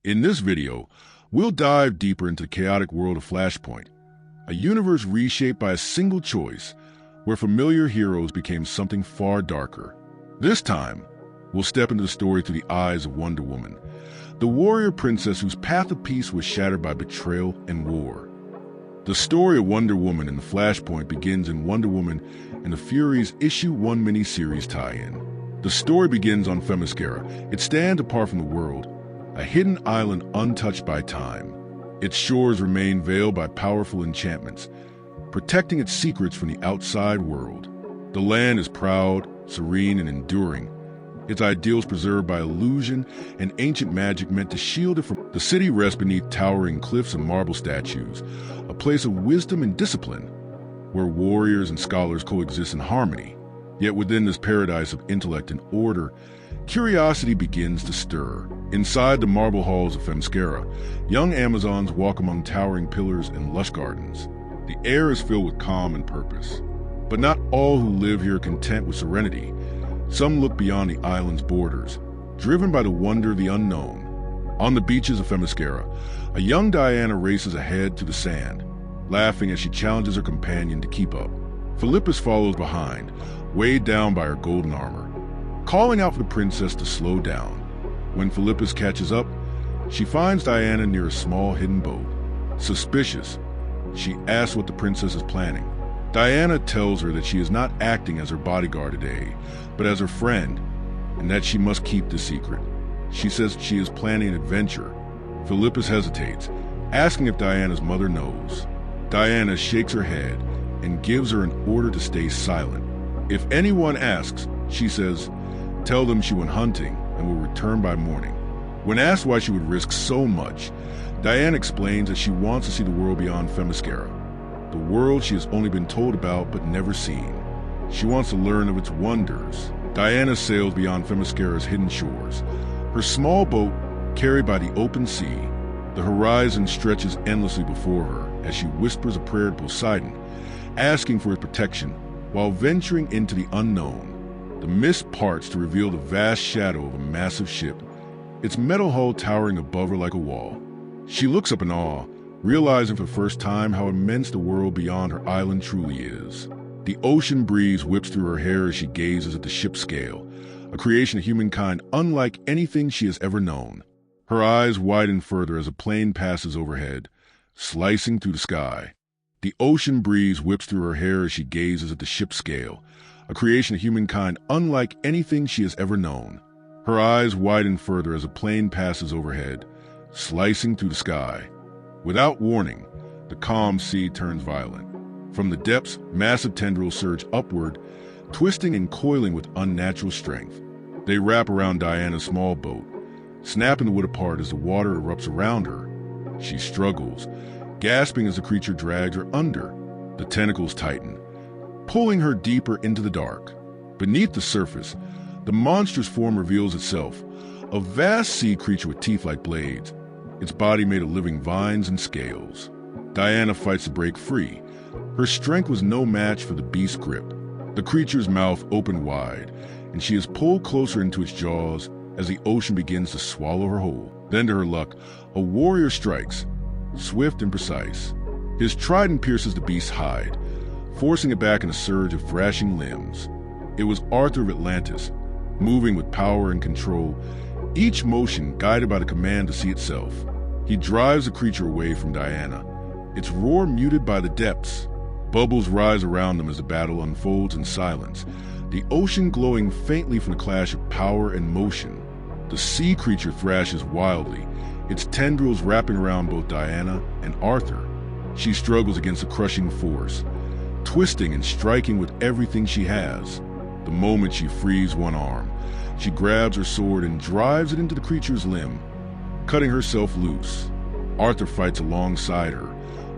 In this video, we'll dive deeper into the chaotic world of Flashpoint, a universe reshaped by a single choice where familiar heroes became something far darker. This time, we'll step into the story through the eyes of Wonder Woman, the warrior princess whose path of peace was shattered by betrayal and war. The story of Wonder Woman and the Flashpoint begins in Wonder Woman and the Furies Issue 1 miniseries tie-in. The story begins on Themyscira. It stands apart from the world, a hidden island untouched by time. Its shores remain veiled by powerful enchantments, protecting its secrets from the outside world. The land is proud, serene, and enduring, its ideals preserved by illusion and ancient magic meant to shield it from. The city rests beneath towering cliffs and marble statues, a place of wisdom and discipline, where warriors and scholars coexist in harmony. Yet within this paradise of intellect and order, curiosity begins to stir. Inside the marble halls of Themyscira, young Amazons walk among towering pillars and lush gardens. The air is filled with calm and purpose. But not all who live here are content with serenity. Some look beyond the island's borders, driven by the wonder of the unknown. On the beaches of Themyscira, a young Diana races ahead to the sand, laughing as she challenges her companion to keep up. Philippus follows behind, weighed down by her golden armor, calling out for the princess to slow down. When Philippus catches up, she finds Diana near a small hidden boat. Suspicious, she asks what the princess is planning. Diana tells her that she is not acting as her bodyguard today, but as her friend, and that she must keep the secret. She says she is planning an adventure. Philippus hesitates, asking if Diana's mother knows. Diana shakes her head and gives her an order to stay silent. If anyone asks, she says, tell them she went hunting and will return by morning. When asked why she would risk so much, Diana explains that she wants to see the world beyond Themyscira, the world she has only been told about but never seen. She wants to learn of its wonders. Diana sails beyond Themyscira's hidden shores, her small boat carried by the open sea. The horizon stretches endlessly before her as she whispers a prayer to Poseidon, asking for his protection while venturing into the unknown. The mist parts to reveal the vast shadow of a massive ship, its metal hull towering above her like a wall. She looks up in awe, realizing for the first time how immense the world beyond her island truly is. The ocean breeze whips through her hair as she gazes at the ship's scale, a creation of humankind unlike anything she has ever known. Her eyes widen further as a plane passes overhead, slicing through the sky. The ocean breeze whips through her hair as she gazes at the ship's scale, a creation of humankind unlike anything she has ever known. Her eyes widen further as a plane passes overhead, slicing through the sky. Without warning, the calm sea turns violent. From the depths, massive tendrils surge upward, twisting and coiling with unnatural strength. They wrap around Diana's small boat, snapping the wood apart as the water erupts around her. She struggles, gasping as the creature drags her under. The tentacles tighten, pulling her deeper into the dark. Beneath the surface, the monstrous form reveals itself, a vast sea creature with teeth like blades, its body made of living vines and scales. Diana fights to break free. Her strength was no match for the beast's grip. The creature's mouth opened wide, and she is pulled closer into its jaws as the ocean begins to swallow her whole. Then, to her luck, a warrior strikes, swift and precise. His trident pierces the beast's hide, forcing it back in a surge of thrashing limbs. It was Arthur of Atlantis, moving with power and control, each motion guided by the command to see itself. He drives the creature away from Diana, its roar muted by the depths. Bubbles rise around them as the battle unfolds in silence, the ocean glowing faintly from the clash of power and motion. The sea creature thrashes wildly, its tendrils wrapping around both Diana and Arthur. She struggles against the crushing force, twisting and striking with everything she has. The moment she frees one arm, she grabs her sword and drives it into the creature's limb, cutting herself loose. Arthur fights alongside her,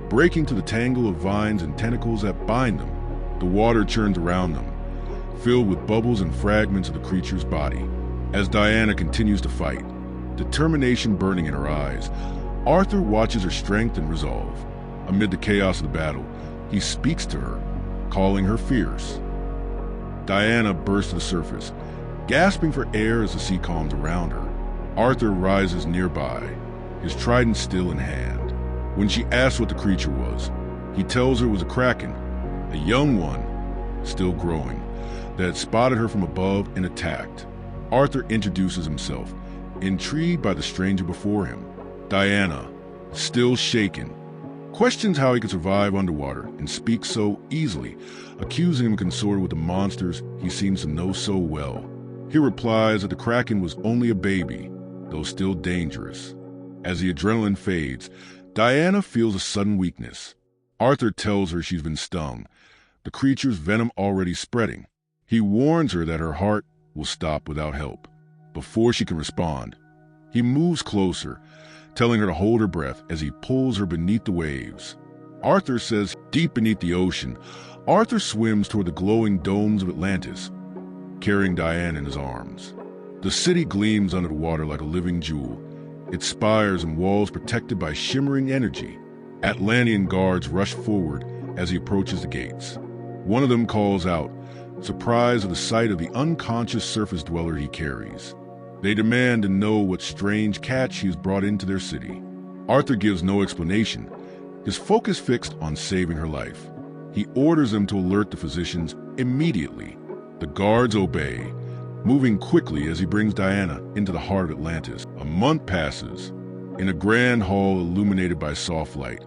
breaking to the tangle of vines and tentacles that bind them. The water churns around them, filled with bubbles and fragments of the creature's body. As Diana continues to fight, determination burning in her eyes, Arthur watches her strength and resolve. Amid the chaos of the battle, he speaks to her, calling her fierce. Diana bursts to the surface, gasping for air as the sea calms around her. Arthur rises nearby, his trident still in hand. When she asks what the creature was, he tells her it was a kraken, a young one, still growing, that had spotted her from above and attacked. Arthur introduces himself, intrigued by the stranger before him. Diana, still shaken, questions how he could survive underwater and speak so easily, accusing him of consorting with the monsters he seems to know so well. He replies that the kraken was only a baby, though still dangerous. As the adrenaline fades, Diana feels a sudden weakness. Arthur tells her she's been stung, the creature's venom already spreading. He warns her that her heart will stop without help. Before she can respond, he moves closer, telling her to hold her breath as he pulls her beneath the waves. Arthur says deep beneath the ocean, Arthur swims toward the glowing domes of Atlantis, carrying Diana in his arms. The city gleams under the water like a living jewel, its spires and walls protected by shimmering energy. Atlantean guards rush forward as he approaches the gates. One of them calls out, surprised at the sight of the unconscious surface dweller he carries. They demand to know what strange catch he has brought into their city. Arthur gives no explanation, his focus fixed on saving her life. He orders them to alert the physicians immediately. The guards obey, moving quickly as he brings Diana into the heart of Atlantis. A month passes. In a grand hall illuminated by soft light,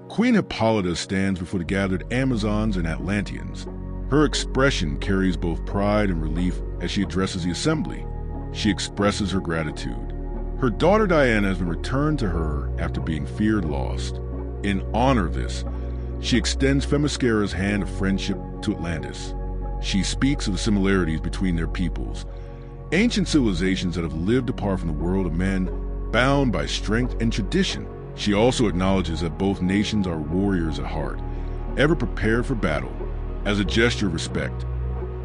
Queen Hippolyta stands before the gathered Amazons and Atlanteans. Her expression carries both pride and relief as she addresses the assembly. She expresses her gratitude. Her daughter Diana has been returned to her after being feared lost. In honor of this, she extends Themyscira's hand of friendship to Atlantis. She speaks of the similarities between their peoples, ancient civilizations that have lived apart from the world of men, bound by strength and tradition. She also acknowledges that both nations are warriors at heart, ever prepared for battle. As a gesture of respect,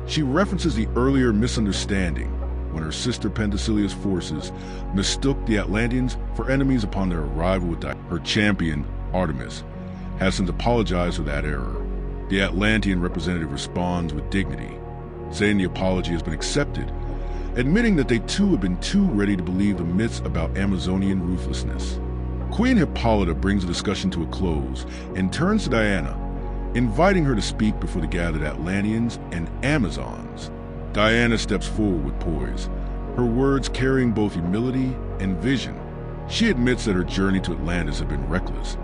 she references the earlier misunderstanding when her sister Pentasilea's forces mistook the Atlanteans for enemies upon their arrival with her champion, Artemis, has since apologized for that error. The Atlantean representative responds with dignity, saying the apology has been accepted, admitting that they too have been too ready to believe the myths about Amazonian ruthlessness. Queen Hippolyta brings the discussion to a close and turns to Diana, inviting her to speak before the gathered Atlanteans and Amazons. Diana steps forward with poise, her words carrying both humility and vision. She admits that her journey to Atlantis had been reckless,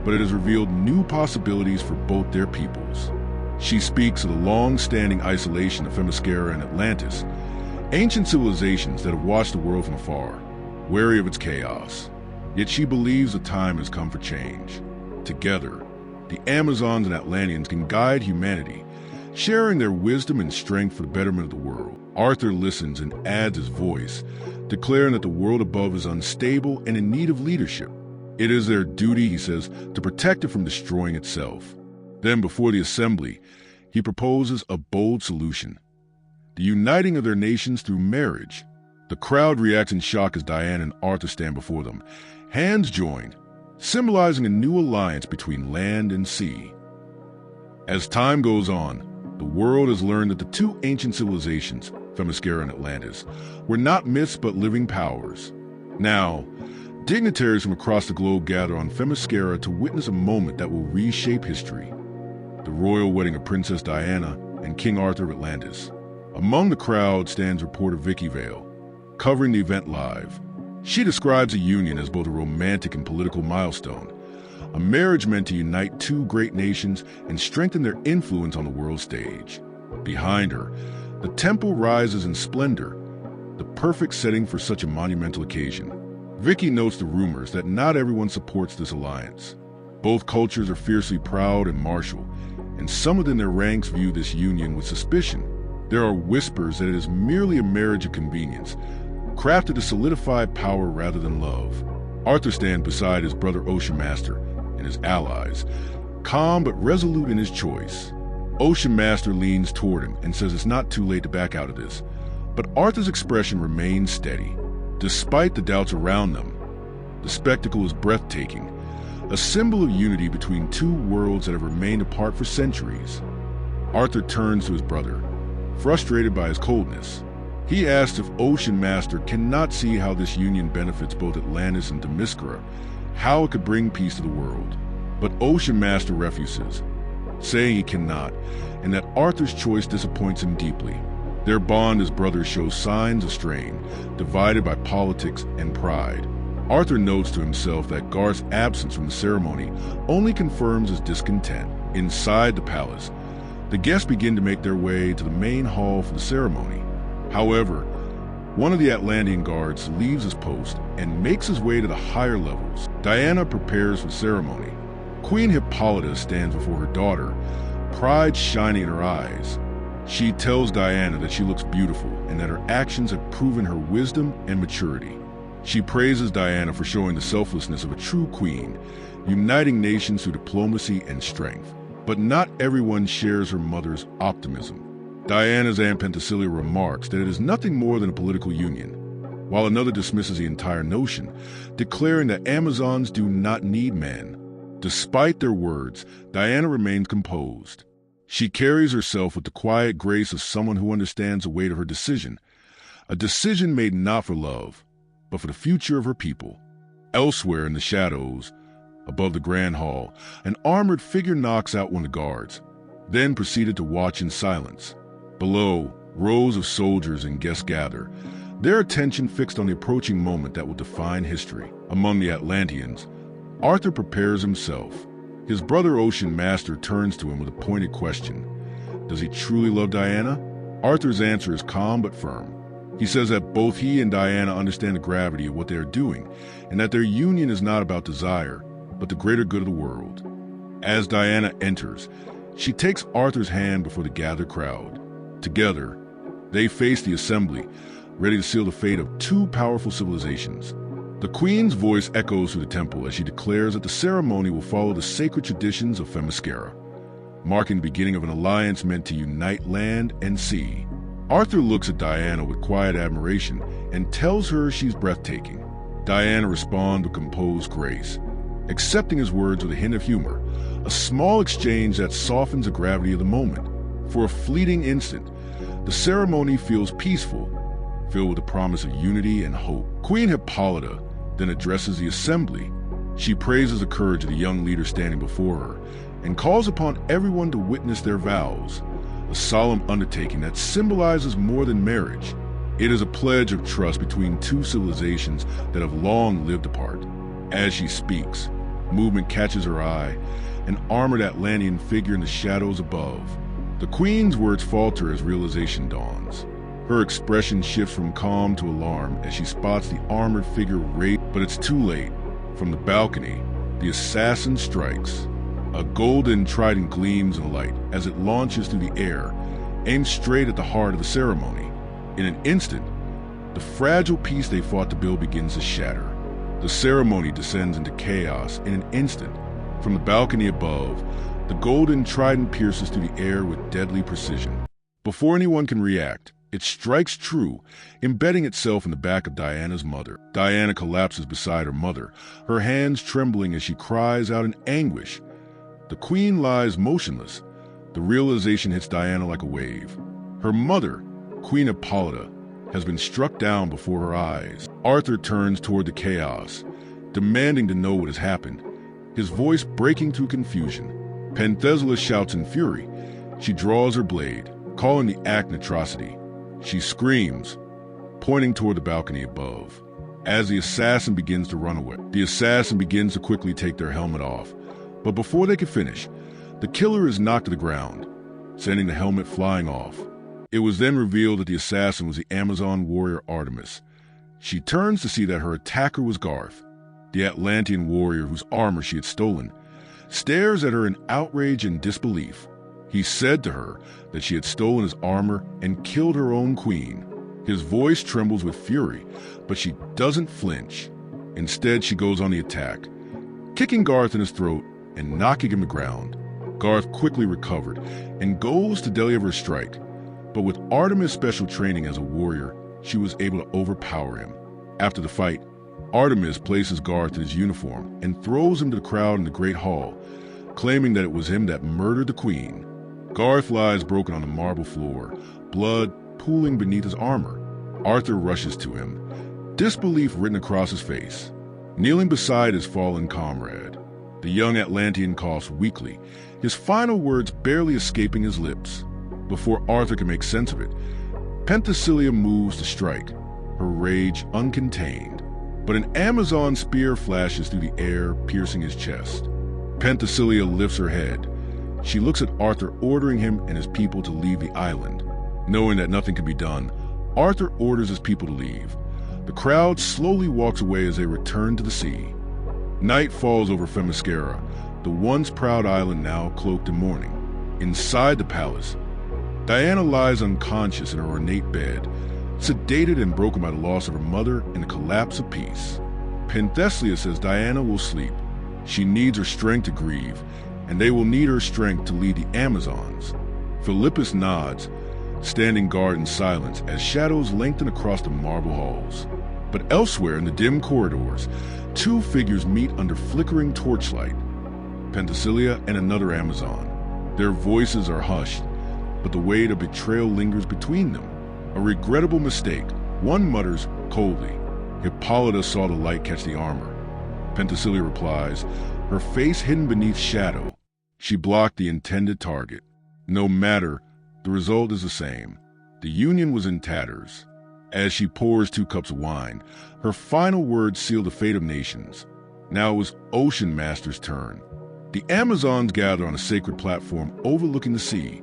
but it has revealed new possibilities for both their peoples. She speaks of the long-standing isolation of Themyscira and Atlantis, ancient civilizations that have watched the world from afar, wary of its chaos. Yet she believes the time has come for change. Together, the Amazons and Atlanteans can guide humanity, sharing their wisdom and strength for the betterment of the world. Arthur listens and adds his voice, declaring that the world above is unstable and in need of leadership. It is their duty, he says, to protect it from destroying itself. Then, before the assembly, he proposes a bold solution: the uniting of their nations through marriage. The crowd reacts in shock as Diana and Arthur stand before them, hands joined, symbolizing a new alliance between land and sea. As time goes on, the world has learned that the two ancient civilizations, Themyscira and Atlantis, were not myths but living powers. Now, dignitaries from across the globe gather on Themyscira to witness a moment that will reshape history: the royal wedding of Princess Diana and King Arthur of Atlantis. Among the crowd stands reporter Vicky Vale, covering the event live. She describes the union as both a romantic and political milestone, a marriage meant to unite two great nations and strengthen their influence on the world stage. Behind her, the temple rises in splendor, the perfect setting for such a monumental occasion. Vicky notes the rumors that not everyone supports this alliance. Both cultures are fiercely proud and martial, and some within their ranks view this union with suspicion. There are whispers that it is merely a marriage of convenience, crafted to solidify power rather than love. Arthur stands beside his brother Ocean Master and his allies, calm but resolute in his choice. Ocean Master leans toward him and says it's not too late to back out of this, but Arthur's expression remains steady. Despite the doubts around them, the spectacle is breathtaking, a symbol of unity between two worlds that have remained apart for centuries. Arthur turns to his brother, frustrated by his coldness. He asks if Ocean Master cannot see how this union benefits both Atlantis and Themyscira, how it could bring peace to the world. But Ocean Master refuses, saying he cannot, and that Arthur's choice disappoints him deeply. Their bond as brothers shows signs of strain, divided by politics and pride. Arthur notes to himself that Garth's absence from the ceremony only confirms his discontent. Inside the palace, the guests begin to make their way to the main hall for the ceremony. However, one of the Atlantean guards leaves his post and makes his way to the higher levels. Diana prepares for the ceremony. Queen Hippolyta stands before her daughter, pride shining in her eyes. She tells Diana that she looks beautiful and that her actions have proven her wisdom and maturity. She praises Diana for showing the selflessness of a true queen, uniting nations through diplomacy and strength. But not everyone shares her mother's optimism. Diana's Aunt Penthesilea remarks that it is nothing more than a political union, while another dismisses the entire notion, declaring that Amazons do not need men. Despite their words, Diana remains composed. She carries herself with the quiet grace of someone who understands the weight of her decision, a decision made not for love, but for the future of her people. Elsewhere in the shadows, above the grand hall, an armored figure knocks out one of the guards, then proceeded to watch in silence. Below, rows of soldiers and guests gather, their attention fixed on the approaching moment that will define history. Among the Atlanteans, Arthur prepares himself. His brother Ocean Master turns to him with a pointed question. Does he truly love Diana? Arthur's answer is calm but firm. He says that both he and Diana understand the gravity of what they are doing, and that their union is not about desire, but the greater good of the world. As Diana enters, she takes Arthur's hand before the gathered crowd. Together, they face the assembly, ready to seal the fate of two powerful civilizations. The Queen's voice echoes through the temple as she declares that the ceremony will follow the sacred traditions of Themyscira, marking the beginning of an alliance meant to unite land and sea. Arthur looks at Diana with quiet admiration and tells her she's breathtaking. Diana responds with composed grace, accepting his words with a hint of humor, a small exchange that softens the gravity of the moment. For a fleeting instant, the ceremony feels peaceful, filled with the promise of unity and hope. Queen Hippolyta then addresses the assembly. She praises the courage of the young leader standing before her and calls upon everyone to witness their vows, a solemn undertaking that symbolizes more than marriage. It is a pledge of trust between two civilizations that have long lived apart. As she speaks, movement catches her eye, an armored Atlantean figure in the shadows above. The Queen's words falter as realization dawns. Her expression shifts from calm to alarm as she spots the armored figure race, but it's too late. From the balcony, the assassin strikes. A golden trident gleams in the light as it launches through the air, aimed straight at the heart of the ceremony. In an instant, the fragile piece they fought to build begins to shatter. The ceremony descends into chaos in an instant. From the balcony above, the golden trident pierces through the air with deadly precision. Before anyone can react, it strikes true, embedding itself in the back of Diana's mother. Diana collapses beside her mother, her hands trembling as she cries out in anguish. The Queen lies motionless. The realization hits Diana like a wave. Her mother, Queen Hippolyta, has been struck down before her eyes. Arthur turns toward the chaos, demanding to know what has happened, his voice breaking through confusion. Penthesilea shouts in fury. She draws her blade, calling the act an atrocity. She screams, pointing toward the balcony above. As the assassin begins to run away, the assassin begins to quickly take their helmet off. But before they can finish, the killer is knocked to the ground, sending the helmet flying off. It was then revealed that the assassin was the Amazon warrior Artemis. She turns to see that her attacker was Garth, the Atlantean warrior whose armor she had stolen, stares at her in outrage and disbelief. He said to her that she had stolen his armor and killed her own queen. His voice trembles with fury, but she doesn't flinch. Instead, she goes on the attack, kicking Garth in his throat and knocking him to the ground. Garth quickly recovered and goes to deliver a strike, but with Artemis' special training as a warrior, she was able to overpower him. After the fight, Artemis places Garth in his uniform and throws him to the crowd in the Great Hall, claiming that it was him that murdered the queen. Garth lies broken on the marble floor, blood pooling beneath his armor. Arthur rushes to him, disbelief written across his face. Kneeling beside his fallen comrade, the young Atlantean coughs weakly, his final words barely escaping his lips. Before Arthur can make sense of it, Penthesilea moves to strike, her rage uncontained. But an Amazon spear flashes through the air, piercing his chest. Penthesilea lifts her head. She looks at Arthur, ordering him and his people to leave the island. Knowing that nothing can be done, Arthur orders his people to leave. The crowd slowly walks away as they return to the sea. Night falls over Themyscira, the once proud island now cloaked in mourning. Inside the palace, Diana lies unconscious in her ornate bed, sedated and broken by the loss of her mother and the collapse of peace. Penthesilea says Diana will sleep. She needs her strength to grieve, and they will need her strength to lead the Amazons. Philippus nods, standing guard in silence as shadows lengthen across the marble halls. But elsewhere in the dim corridors, two figures meet under flickering torchlight. Penthesilea and another Amazon. Their voices are hushed, but the weight of betrayal lingers between them. A regrettable mistake, one mutters coldly. Hippolyta saw the light catch the armor. Penthesilea replies, her face hidden beneath shadow. She blocked the intended target. No matter, the result is the same. The union was in tatters. As she pours 2 cups of wine, her final words seal the fate of nations. Now it was Ocean Master's turn. The Amazons gather on a sacred platform overlooking the sea,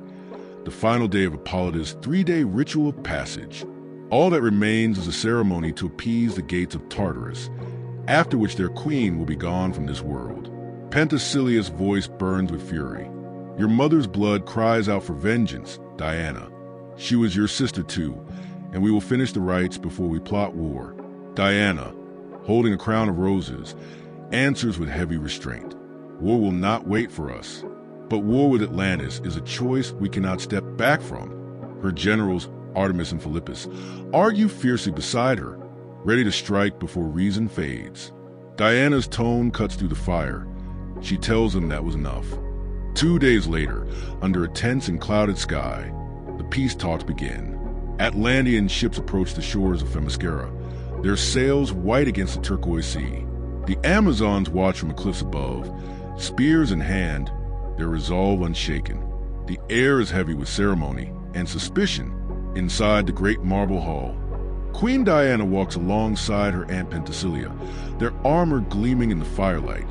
the final day of Hippolyta's 3-day ritual of passage. All that remains is a ceremony to appease the gates of Tartarus, after which their queen will be gone from this world. Penthesilea's voice burns with fury. Your mother's blood cries out for vengeance, Diana. She was your sister too, and we will finish the rites before we plot war. Diana, holding a crown of roses, answers with heavy restraint. War will not wait for us. But war with Atlantis is a choice we cannot step back from. Her generals, Artemis and Philippus, argue fiercely beside her, ready to strike before reason fades. Diana's tone cuts through the fire. She tells them that was enough. 2 days later, under a tense and clouded sky, the peace talks begin. Atlantean ships approach the shores of Themyscira, their sails white against the turquoise sea. The Amazons watch from the cliffs above, spears in hand, their resolve unshaken. The air is heavy with ceremony and suspicion inside the great marble hall. Queen Diana walks alongside her Aunt Penthesilea, their armor gleaming in the firelight.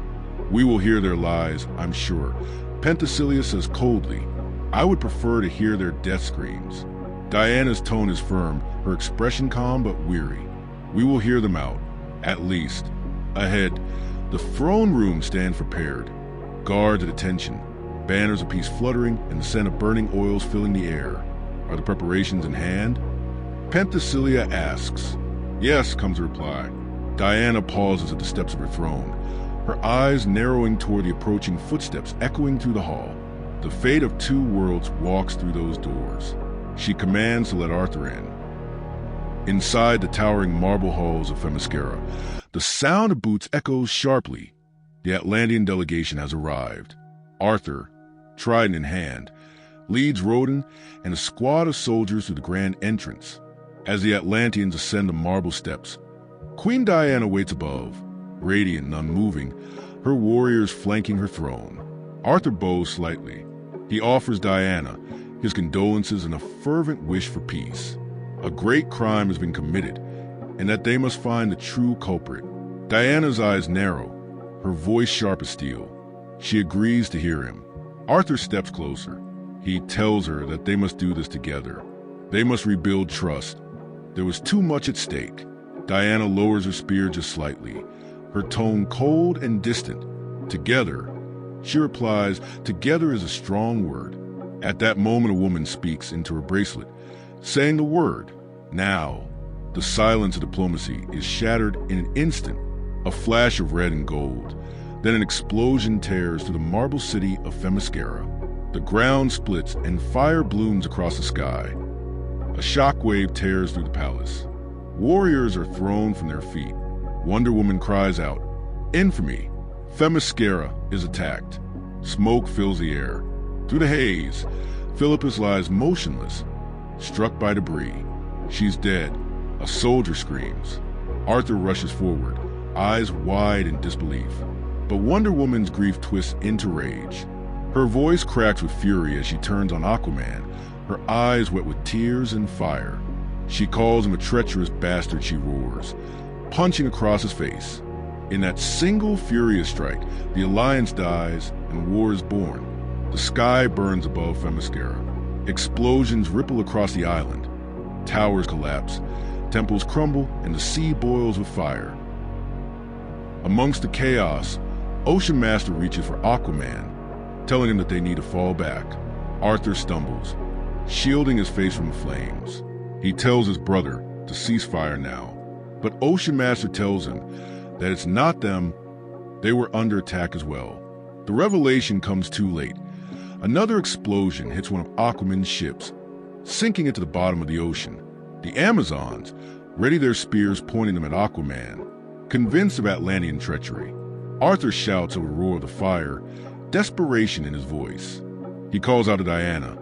We will hear their lies, I'm sure. Penthesilea says coldly, I would prefer to hear their death screams. Diana's tone is firm, her expression calm but weary. We will hear them out, at least. Ahead, the throne room stands prepared. Guards at attention, banners of peace fluttering, and the scent of burning oils filling the air. Are the preparations in hand? Penthesilea asks. Yes, comes the reply. Diana pauses at the steps of her throne, her eyes narrowing toward the approaching footsteps echoing through the hall. The fate of 2 worlds walks through those doors. She commands to let Arthur in. Inside the towering marble halls of Themyscira, the sound of boots echoes sharply. The Atlantean delegation has arrived. Arthur, trident in hand, leads Rodan and a squad of soldiers through the grand entrance. As the Atlanteans ascend the marble steps, Queen Diana waits above, radiant and unmoving, her warriors flanking her throne. Arthur bows slightly. He offers Diana his condolences and a fervent wish for peace. A great crime has been committed, and that they must find the true culprit. Diana's eyes narrow, her voice sharp as steel. She agrees to hear him. Arthur steps closer. He tells her that they must do this together. They must rebuild trust. There was too much at stake. Diana lowers her spear just slightly, her tone cold and distant. Together, she replies, together is a strong word. At that moment, a woman speaks into her bracelet, saying the word, now. The silence of diplomacy is shattered in an instant, a flash of red and gold. Then an explosion tears through the marble city of Themyscira. The ground splits and fire blooms across the sky. A shockwave tears through the palace. Warriors are thrown from their feet. Wonder Woman cries out, infamy! Themyscira is attacked. Smoke fills the air. Through the haze, Philippus lies motionless, struck by debris. She's dead, A soldier screams. Arthur rushes forward, eyes wide in disbelief. But Wonder Woman's grief twists into rage. Her voice cracks with fury as she turns on Aquaman, her eyes wet with tears and fire. She calls him a treacherous bastard, she roars, punching across his face. In that single furious strike, the Alliance dies and war is born. The sky burns above Themyscira. Explosions ripple across the island. Towers collapse, temples crumble, and the sea boils with fire. Amongst the chaos, Ocean Master reaches for Aquaman, telling him that they need to fall back. Arthur stumbles, shielding his face from the flames. He tells his brother to cease fire now, but Ocean Master tells him that it's not them, they were under attack as well. The revelation comes too late. Another explosion hits one of Aquaman's ships, sinking it to the bottom of the ocean. The Amazons ready their spears, pointing them at Aquaman, convinced of Atlantean treachery. Arthur shouts over the roar of the fire, desperation in his voice. He calls out to Diana,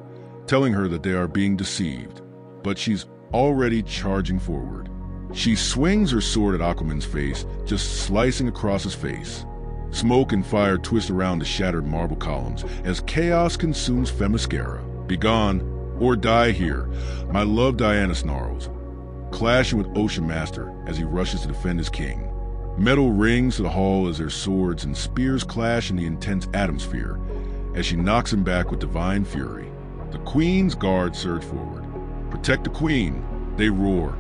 telling her that they are being deceived, but she's already charging forward. She swings her sword at Aquaman's face, just slicing across his face. Smoke and fire twist around the shattered marble columns as chaos consumes Themyscira. Begone, or die here, my love, Diana snarls, clashing with Ocean Master as he rushes to defend his king. Metal rings to the hall as their swords and spears clash in the intense atmosphere as she knocks him back with divine fury. The Queen's guards surge forward. Protect the Queen, they roar,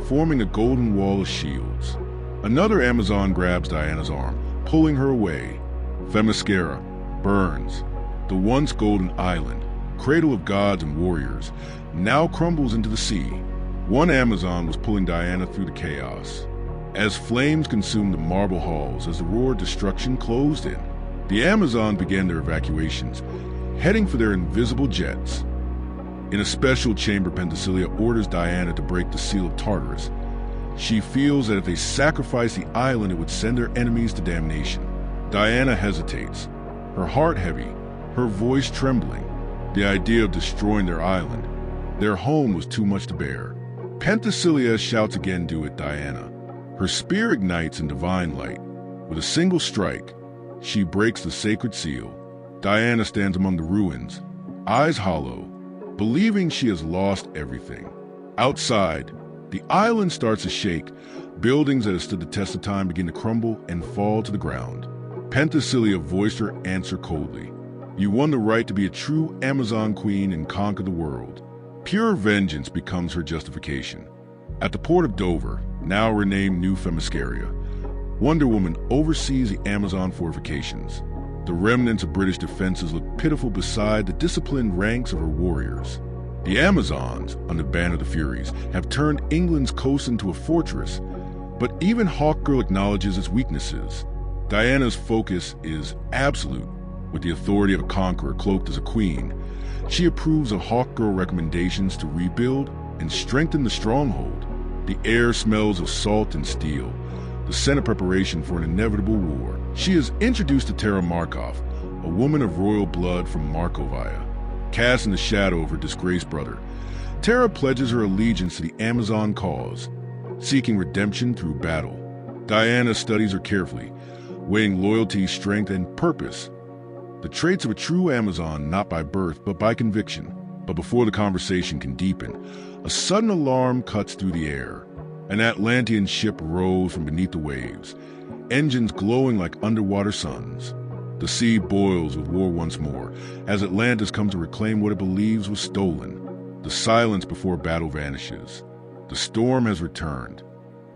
forming a golden wall of shields. Another Amazon grabs Diana's arm, pulling her away. Themyscira burns. The once golden island, cradle of gods and warriors, now crumbles into the sea. One Amazon was pulling Diana through the chaos. As flames consumed the marble halls as the roar of destruction closed in, the Amazon began their evacuations, heading for their invisible jets. In a special chamber, Themyscira orders Diana to break the seal of Tartarus. She feels that if they sacrifice the island, it would send their enemies to damnation. Diana hesitates, her heart heavy, her voice trembling. The idea of destroying their island, their home, was too much to bear. Themyscira shouts again, "Do it, Diana." Her spear ignites in divine light. With a single strike, she breaks the sacred seal. Diana stands among the ruins, eyes hollow, believing she has lost everything. Outside, the island starts to shake. Buildings that have stood the test of time begin to crumble and fall to the ground. Themyscira voiced her answer coldly. You won the right to be a true Amazon queen and conquer the world. Pure vengeance becomes her justification. At the port of Dover, now renamed New Themyscira, Wonder Woman oversees the Amazon fortifications. The remnants of British defenses look pitiful beside the disciplined ranks of her warriors. The Amazons, under the ban of the Furies, have turned England's coast into a fortress, but even Hawkgirl acknowledges its weaknesses. Diana's focus is absolute. With the authority of a conqueror cloaked as a queen, she approves of Hawkgirl recommendations to rebuild and strengthen the stronghold. The air smells of salt and steel, the scent of preparation for an inevitable war. She is introduced to Tara Markov, a woman of royal blood from Markovia. Cast in the shadow of her disgraced brother, Tara pledges her allegiance to the Amazon cause, seeking redemption through battle. Diana studies her carefully, weighing loyalty, strength, and purpose. The traits of a true Amazon, not by birth, but by conviction. But before the conversation can deepen, a sudden alarm cuts through the air. An Atlantean ship rose from beneath the waves, engines glowing like underwater suns. The sea boils with war once more, as Atlantis comes to reclaim what it believes was stolen. The silence before battle vanishes. The storm has returned.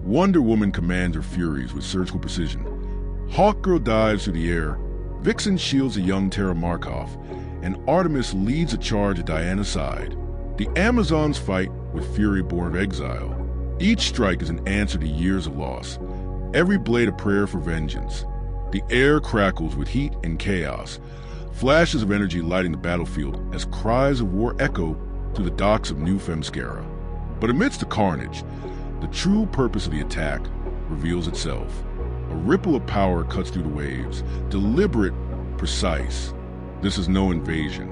Wonder Woman commands her Furies with surgical precision. Hawkgirl dives through the air, Vixen shields a young Tara Markov, and Artemis leads a charge at Diana's side. The Amazons fight with fury born of exile. Each strike is an answer to years of loss, every blade a prayer for vengeance. The air crackles with heat and chaos, flashes of energy lighting the battlefield as cries of war echo through the docks of New Themyscira. But amidst the carnage, the true purpose of the attack reveals itself. A ripple of power cuts through the waves, deliberate, precise. This is no invasion.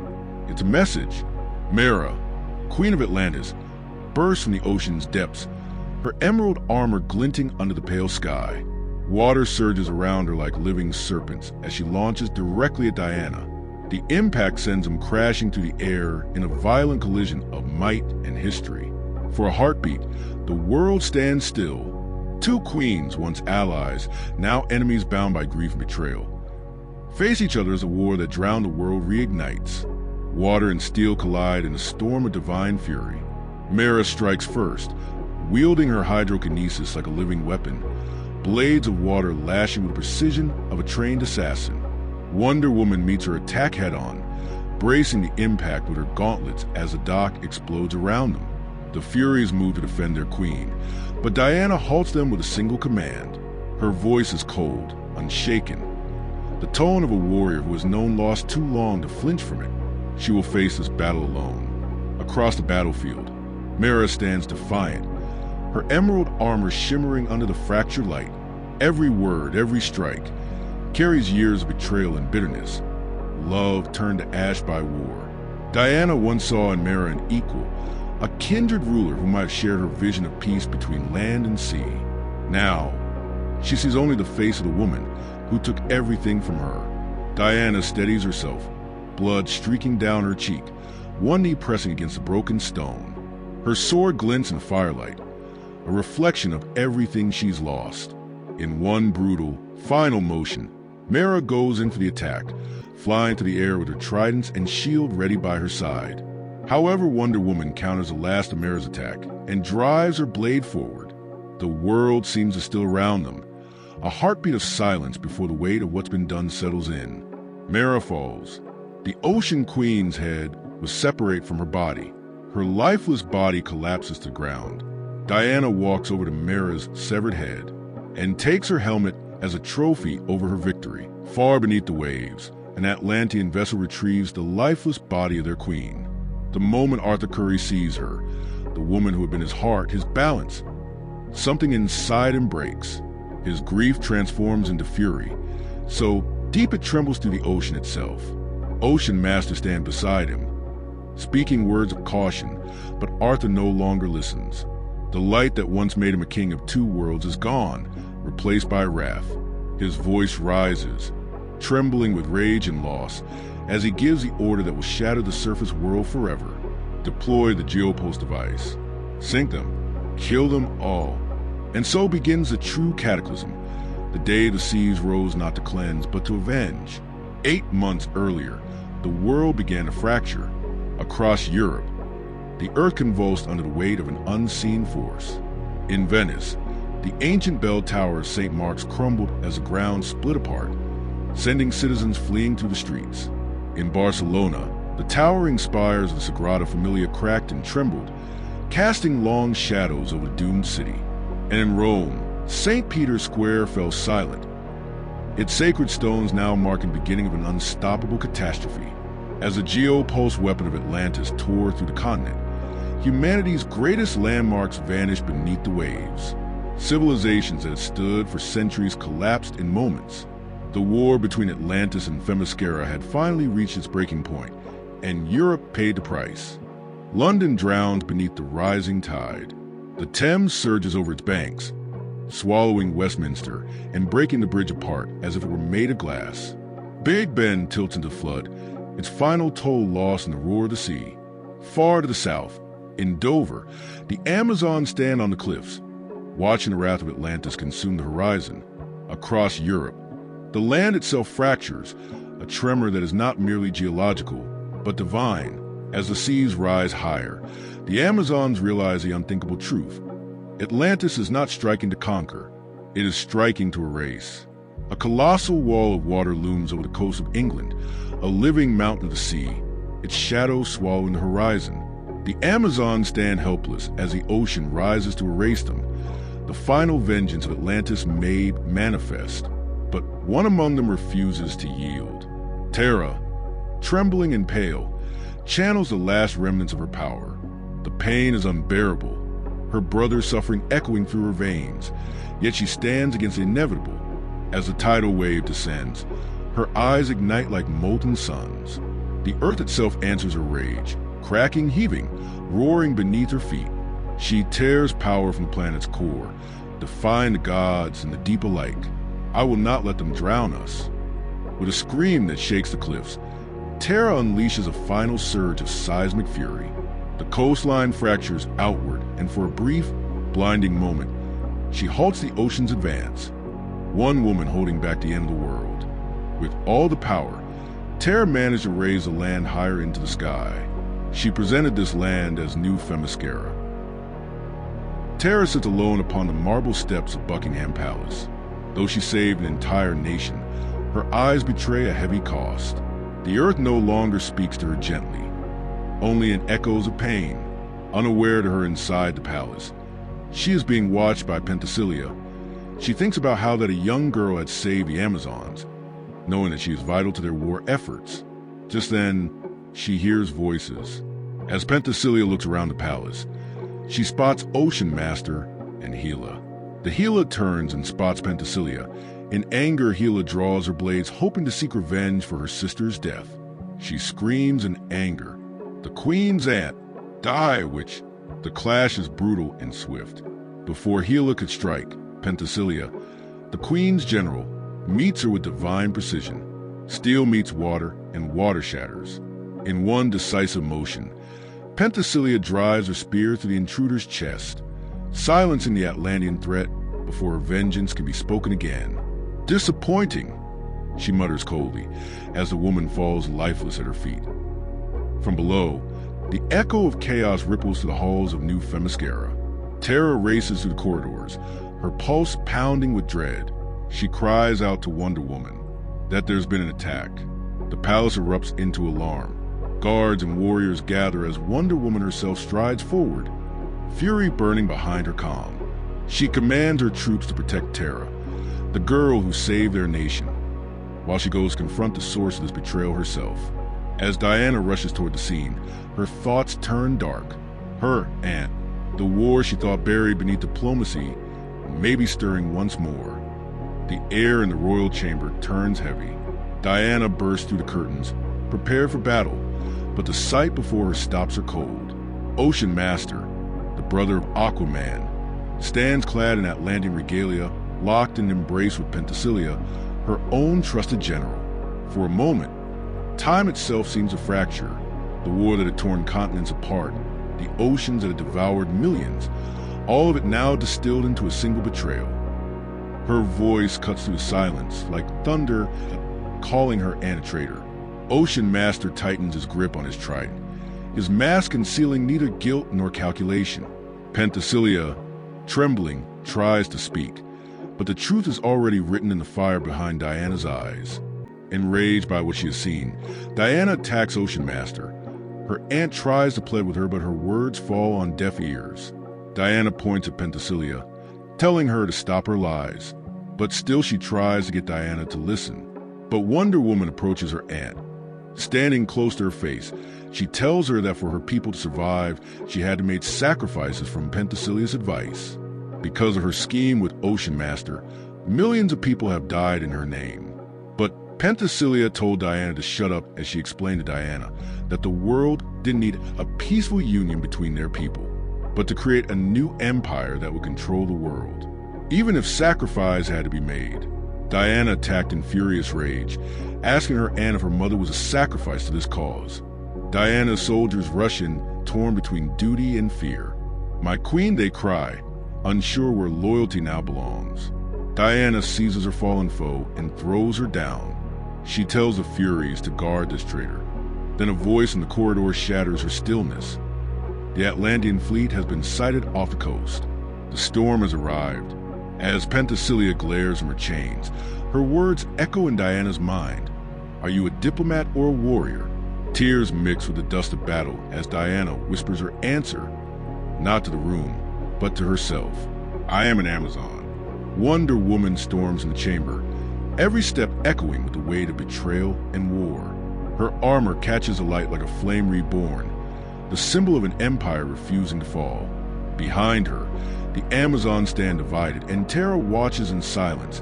It's a message. Mera, Queen of Atlantis, bursts from the ocean's depths, her emerald armor glinting under the pale sky. Water surges around her like living serpents as she launches directly at Diana. The impact sends them crashing through the air in a violent collision of might and history. For a heartbeat, the world stands still. Two queens, once allies, now enemies bound by grief and betrayal, face each other as a war that drowned the world reignites. Water and steel collide in a storm of divine fury. Mera strikes first, wielding her hydrokinesis like a living weapon, blades of water lashing with the precision of a trained assassin. Wonder Woman meets her attack head-on, bracing the impact with her gauntlets as the dock explodes around them. The Furies move to defend their queen, but Diana halts them with a single command. Her voice is cold, unshaken, the tone of a warrior who has known loss too long to flinch from it. She will face this battle alone. Across the battlefield, Mera stands defiant, her emerald armor shimmering under the fractured light. Every word, every strike, carries years of betrayal and bitterness, love turned to ash by war. Diana once saw in Mera an equal, a kindred ruler who might have shared her vision of peace between land and sea. Now, she sees only the face of the woman who took everything from her. Diana steadies herself, blood streaking down her cheek, one knee pressing against a broken stone. Her sword glints in firelight, a reflection of everything she's lost. In one brutal, final motion, Mera goes in for the attack, flying to the air with her tridents and shield ready by her side. However, Wonder Woman counters the last of Mera's attack and drives her blade forward. The world seems to still around them, a heartbeat of silence before the weight of what's been done settles in. Mera falls. The Ocean Queen's head was separate from her body. Her lifeless body collapses to the ground. Diana walks over to Mera's severed head and takes her helmet as a trophy over her victory. Far beneath the waves, an Atlantean vessel retrieves the lifeless body of their queen. The moment Arthur Curry sees her, the woman who had been his heart, his balance, something inside him breaks. His grief transforms into fury, so deep it trembles through the ocean itself. Ocean masters stand beside him, speaking words of caution, but Arthur no longer listens. The light that once made him a king of two worlds is gone, replaced by wrath. His voice rises, trembling with rage and loss, as he gives the order that will shatter the surface world forever. Deploy the Geopulse device. Sink them. Kill them all. And so begins the true cataclysm, the day the seas rose not to cleanse, but to avenge. 8 months earlier, the world began to fracture. Across Europe, the earth convulsed under the weight of an unseen force. In Venice, the ancient bell tower of St. Mark's crumbled as the ground split apart, sending citizens fleeing through the streets. In Barcelona, the towering spires of the Sagrada Familia cracked and trembled, casting long shadows over the doomed city. And in Rome, St. Peter's Square fell silent, its sacred stones now marking the beginning of an unstoppable catastrophe. As the Geopulse weapon of Atlantis tore through the continent, humanity's greatest landmarks vanished beneath the waves. Civilizations that had stood for centuries collapsed in moments. The war between Atlantis and Themyscira had finally reached its breaking point, and Europe paid the price. London drowned beneath the rising tide. The Thames surges over its banks, swallowing Westminster and breaking the bridge apart as if it were made of glass. Big Ben tilts into flood, its final toll lost in the roar of the sea. Far to the south, in Dover, the Amazons stand on the cliffs, watching the wrath of Atlantis consume the horizon. Across Europe, the land itself fractures, a tremor that is not merely geological, but divine. As the seas rise higher, the Amazons realize the unthinkable truth. Atlantis is not striking to conquer, it is striking to erase. A colossal wall of water looms over the coast of England, a living mountain of the sea, its shadow swallowing the horizon. The Amazons stand helpless as the ocean rises to erase them, the final vengeance of Atlantis made manifest. But one among them refuses to yield. Terra, trembling and pale, channels the last remnants of her power. The pain is unbearable, her brother's suffering echoing through her veins, yet she stands against the inevitable. As the tidal wave descends, her eyes ignite like molten suns. The earth itself answers her rage, cracking, heaving, roaring beneath her feet. She tears power from the planet's core, defying the gods and the deep alike. I will not let them drown us. With a scream that shakes the cliffs, Terra unleashes a final surge of seismic fury. The coastline fractures outward, and for a brief, blinding moment, she halts the ocean's advance, one woman holding back the end of the world. With all the power, Terra managed to raise the land higher into the sky. She presented this land as New Themyscira. Terra sits alone upon the marble steps of Buckingham Palace. Though she saved an entire nation, her eyes betray a heavy cost. The earth no longer speaks to her gently, only in echoes of pain, unaware to her inside the palace. She is being watched by Themyscira. She thinks about how that a young girl had saved the Amazons, knowing that she is vital to their war efforts. Just then, she hears voices. As Themyscira looks around the palace, she spots Ocean Master and Gila. The Gila turns and spots Themyscira. In anger, Gila draws her blades, hoping to seek revenge for her sister's death. She screams in anger, "The Queen's aunt! Die, witch!" The clash is brutal and swift. Before Gila could strike, Themyscira, the Queen's general, meets her with divine precision. Steel meets water, and water shatters. In one decisive motion, Themyscira drives her spear through the intruder's chest, silencing the Atlantean threat before her vengeance can be spoken again. "Disappointing," she mutters coldly, as the woman falls lifeless at her feet. From below, the echo of chaos ripples through the halls of New Themyscira. Terra races through the corridors, her pulse pounding with dread. She cries out to Wonder Woman that there's been an attack. The palace erupts into alarm. Guards and warriors gather as Wonder Woman herself strides forward, fury burning behind her calm. She commands her troops to protect Terra, the girl who saved their nation, while she goes to confront the source of this betrayal herself. As Diana rushes toward the scene, her thoughts turn dark. Her aunt, the war she thought buried beneath diplomacy, may be stirring once more. The air in the royal chamber turns heavy. Diana bursts through the curtains, prepared for battle, but the sight before her stops her cold. Ocean Master, the brother of Aquaman, stands clad in Atlantean regalia, locked in embrace with Themyscira, her own trusted general. For a moment, time itself seems to fracture. The war that had torn continents apart, the oceans that had devoured millions, all of it now distilled into a single betrayal. Her voice cuts through the silence like thunder, calling her aunt a traitor. Ocean Master tightens his grip on his trident, his mask concealing neither guilt nor calculation. Themyscira, trembling, tries to speak, but the truth is already written in the fire behind Diana's eyes. Enraged by what she has seen, Diana attacks Ocean Master. Her aunt tries to plead with her, but her words fall on deaf ears. Diana points at Themyscira, telling her to stop her lies, but still she tries to get Diana to listen. But Wonder Woman approaches her aunt. Standing close to her face, she tells her that for her people to survive, she had to make sacrifices from Themyscira's advice. Because of her scheme with Ocean Master, millions of people have died in her name. But Themyscira told Diana to shut up as she explained to Diana that the world didn't need a peaceful union between their people, but to create a new empire that would control the world, even if sacrifice had to be made. Diana attacked in furious rage, asking her aunt if her mother was a sacrifice to this cause. Diana's soldiers rush in, torn between duty and fear. "My queen," they cry, unsure where loyalty now belongs. Diana seizes her fallen foe and throws her down. She tells the Furies to guard this traitor. Then a voice in the corridor shatters her stillness. The Atlantean fleet has been sighted off the coast. The storm has arrived. As Themyscira glares from her chains, her words echo in Diana's mind. Are you a diplomat or a warrior? Tears mix with the dust of battle as Diana whispers her answer, not to the room, but to herself. I am an Amazon. Wonder Woman storms in the chamber, every step echoing with the weight of betrayal and war. Her armor catches alight like a flame reborn, the symbol of an empire refusing to fall. Behind her, the Amazons stand divided, and Terra watches in silence,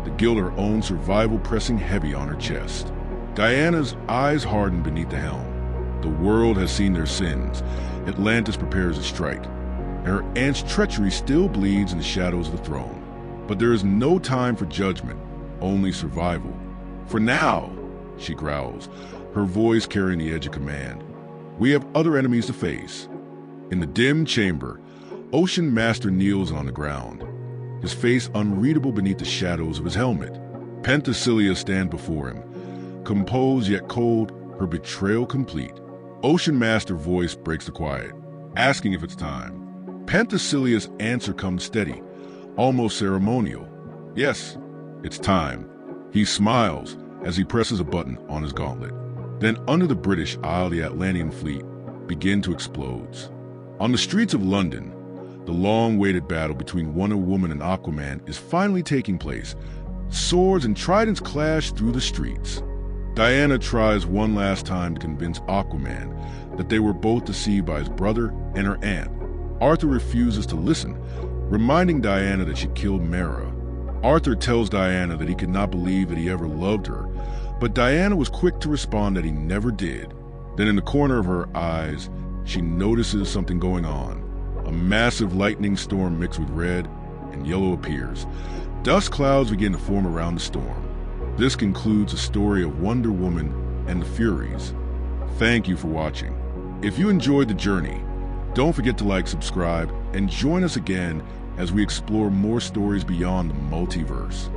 the guilt of her own survival pressing heavy on her chest. Diana's eyes harden beneath the helm. The world has seen their sins. Atlantis prepares to strike. and her aunt's treachery still bleeds in the shadows of the throne. But there is no time for judgment, only survival. For now, she growls, her voice carrying the edge of command. We have other enemies to face. In the dim chamber, Ocean Master kneels on the ground, his face unreadable beneath the shadows of his helmet. Penthesilea stands before him, composed yet cold, her betrayal complete. Ocean Master's voice breaks the quiet, asking if it's time. Penthesilea's answer comes steady, almost ceremonial. Yes, it's time. He smiles as he presses a button on his gauntlet. Then under the British eye, the Atlantean fleet begin to explode. On the streets of London, the long-awaited battle between Wonder Woman and Aquaman is finally taking place. Swords and tridents clash through the streets. Diana tries one last time to convince Aquaman that they were both deceived by his brother and her aunt. Arthur refuses to listen, reminding Diana that she killed Mara. Arthur tells Diana that he could not believe that he ever loved her, but Diana was quick to respond that he never did. Then in the corner of her eyes, she notices something going on. A massive lightning storm mixed with red and yellow appears. Dust clouds begin to form around the storm. This concludes the story of Wonder Woman and the Furies. Thank you for watching. If you enjoyed the journey, don't forget to like, subscribe, and join us again as we explore more stories beyond the multiverse.